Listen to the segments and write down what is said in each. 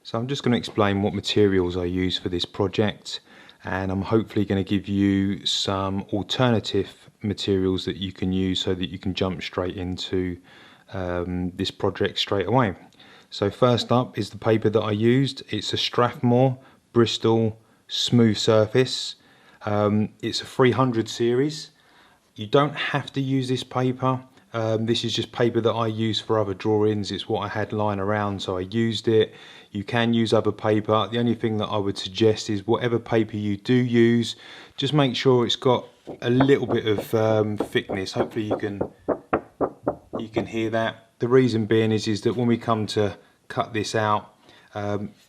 So I'm just going to explain what materials I use for this project, and I'm hopefully going to give you some alternative materials that you can use so that you can jump straight into this project straight away. So first up is the paper that I used. It's a Strathmore Bristol smooth surface. It's a 300 series. You don't have to use this paper. This is just paper that I use for other drawings. It's what I had lying around, so I used it. You can use other paper. The only thing that I would suggest is whatever paper you do use, just make sure it's got a little bit of thickness. Hopefully you can hear that. The reason being is that when we come to cut this out,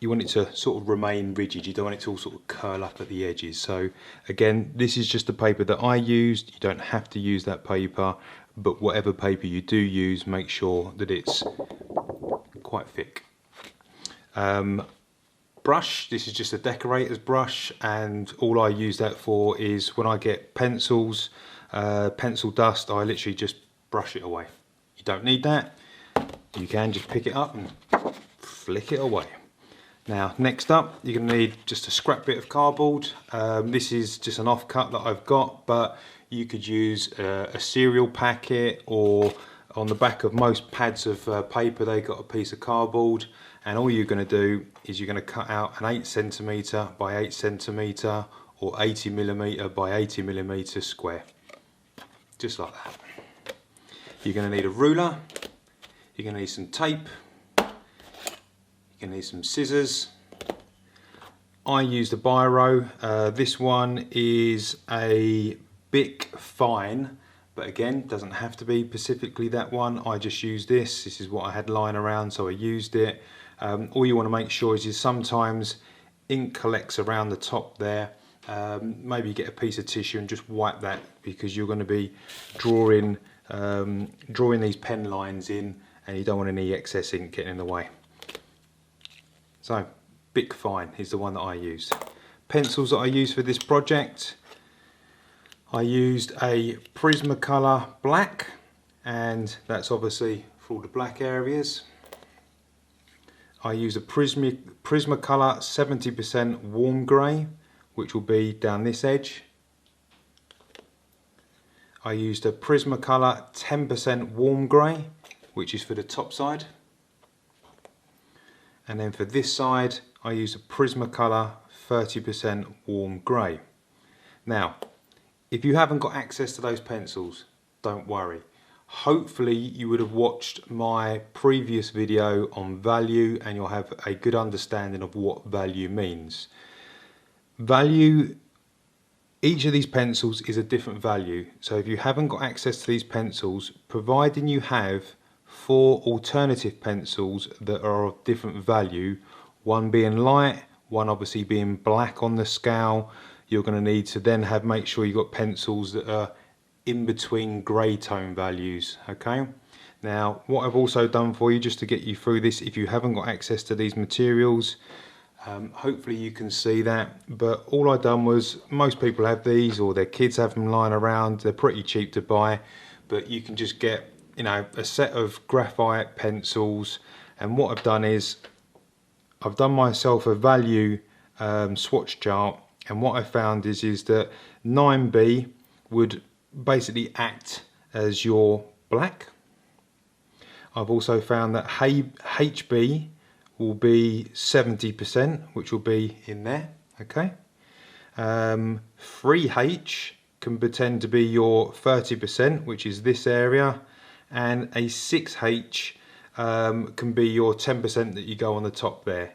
you want it to sort of remain rigid. You don't want it to all sort of curl up at the edges. So again, this is just the paper that I used. You don't have to use that paper, but whatever paper you do use, make sure that it's quite thick. Brush, this is just a decorator's brush, and all I use that for is when I get pencils, pencil dust, I literally just brush it away. You don't need that. You can just pick it up and flick it away. Now next up, you're going to need just a scrap bit of cardboard. This is just an offcut that I've got, but you could use a cereal packet, or on the back of most pads of paper they got a piece of cardboard, and all you're going to do is you're going to cut out an 8cm by 8cm or 80mm by 80mm square, just like that. You're going to need a ruler, you're going to need some tape, you're going to need some scissors. I used a biro. This one is a Bic Fine, but again, doesn't have to be specifically that one. I just used this. This is what I had lying around, so I used it. All you want to make sure is sometimes ink collects around the top there. Maybe get a piece of tissue and just wipe that, because you're going to be drawing these pen lines in, and you don't want any excess ink getting in the way. So Bic Fine is the one that I used. Pencils that I used for this project, I used a Prismacolor black, and that's obviously for all the black areas. I use a Prismacolor 70% warm grey, which will be down this edge. I used a Prismacolor 10% warm grey, which is for the top side. And then for this side, I used a Prismacolor 30% warm grey. Now, if you haven't got access to those pencils, don't worry. Hopefully you would have watched my previous video on value, and you'll have a good understanding of what value means. Value, each of these pencils is a different value. So if you haven't got access to these pencils, providing you have 4 alternative pencils that are of different value, one being light, one obviously being black on the scale, you're going to need to then make sure you've got pencils that are in between grey tone values. Okay, now what I've also done for you, just to get you through this, if you haven't got access to these materials, hopefully you can see that, but all I've done was, most people have these, or their kids have them lying around. They're pretty cheap to buy, but you can just get, you know, a set of graphite pencils. And what I've done is I've done myself a value swatch chart, and what I found is that 9B would basically act as your black. I've also found that HB will be 70%, which will be in there. Okay, 3H can pretend to be your 30%, which is this area, and a 6H can be your 10% that you go on the top there.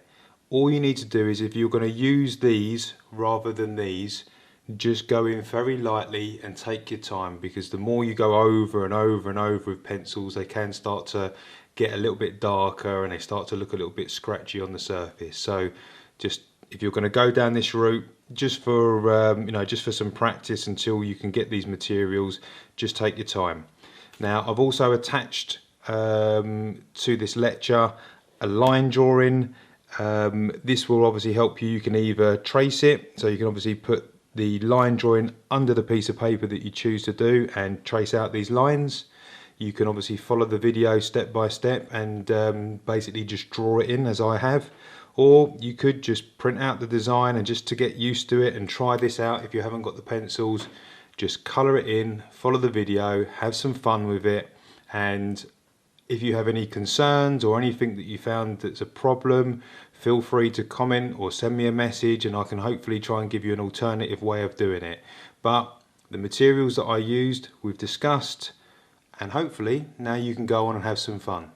All you need to do is, if you're going to use these rather than these, just go in very lightly and take your time, because the more you go over and over and over with pencils, they can start to get a little bit darker and they start to look a little bit scratchy on the surface. So just, if you're going to go down this route, just for just for some practice until you can get these materials, just take your time. Now I've also attached to this lecture a line drawing. This will obviously help you. You can either trace it, so you can obviously put the line drawing under the piece of paper that you choose to do and trace out these lines. You can obviously follow the video step by step and basically just draw it in as I have, or you could just print out the design and just to get used to it and try this out if you haven't got the pencils. Just colour it in, follow the video, have some fun with it, and if you have any concerns or anything that you found that's a problem, feel free to comment or send me a message and I can hopefully try and give you an alternative way of doing it. But the materials that I used, we've discussed, and hopefully now you can go on and have some fun.